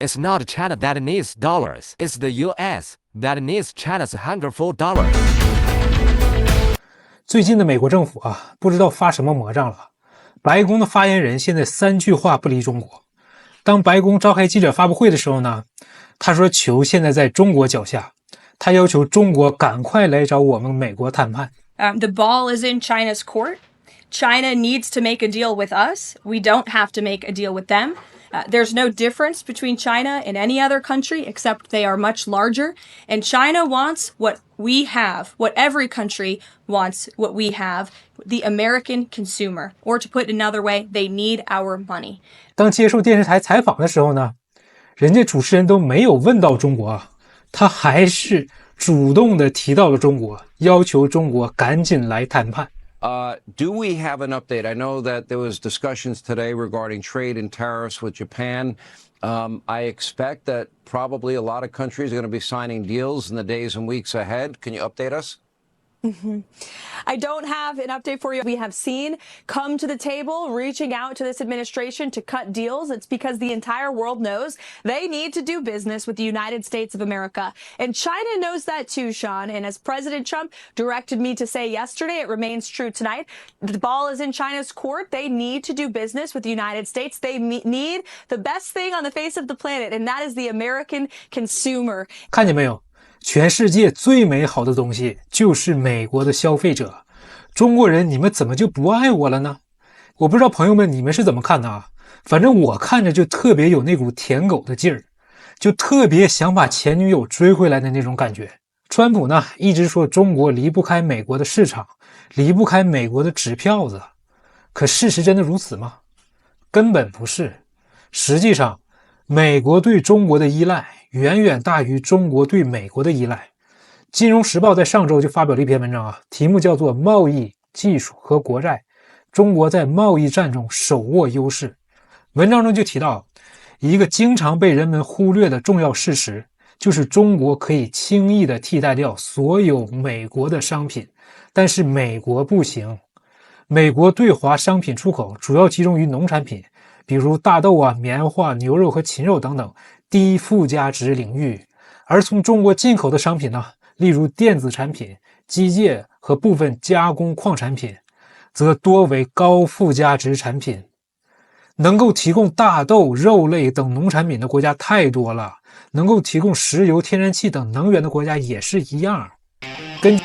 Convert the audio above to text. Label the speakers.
Speaker 1: It's not China that needs dollars. It's the U.S. that needs China's hunger for dollars.
Speaker 2: 最近的美国政府啊，不知道发什么魔障了。白宫的发言人现在3句话不离中国。当白宫召开记者发布会的时候呢，他说球现在在中国脚下，他要求中国赶快来找我们美国谈判。
Speaker 3: The ball is in China's court. China needs to make a deal with us. We don't have to make a deal with them. There's no difference between China and any other country except they are much larger. And China wants what we have, what every country wants, what we have, the American consumer. Or to put it another way, they need our money.
Speaker 2: 当接受电视台采访的时候呢，人家主持人都没有问到中国，他还是主动的提到了中国，要求中国赶紧来谈判。
Speaker 4: Do we have an update? I know that there was discussions today regarding trade and tariffs with Japan. I expect that probably a lot of countries are going to be signing deals in the days and weeks ahead. Can you update us?
Speaker 5: I don't have an update for you. We have seen come to the table reaching out to this administration to cut deals. It's because the entire world knows they need to do business with the United States of America. And China knows that too, Sean. And as President Trump directed me to say yesterday, it remains true tonight. The ball is in China's court. They need to do business with the United States. They need the best thing on the face of the planet, and that is the American consumer.
Speaker 2: 看见没有？全世界最美好的东西就是美国的消费者。中国人，你们怎么就不爱我了呢？我不知道朋友们你们是怎么看的啊？反正我看着就特别有那股舔狗的劲儿，就特别想把前女友追回来的那种感觉。川普呢一直说中国离不开美国的市场，离不开美国的纸票子，可事实真的如此吗？根本不是。实际上，美国对中国的依赖远远大于中国对美国的依赖。金融时报在上周就发表了一篇文章啊，题目叫做贸易、技术和国债，中国在贸易战中手握优势。文章中就提到，一个经常被人们忽略的重要事实，就是中国可以轻易地替代掉所有美国的商品，但是美国不行。美国对华商品出口主要集中于农产品，比如大豆啊、棉花、牛肉和禽肉等等低附加值领域，而从中国进口的商品呢，例如电子产品、机械和部分加工矿产品，则多为高附加值产品。能够提供大豆、肉类等农产品的国家太多了，能够提供石油、天然气等能源的国家也是一样。根据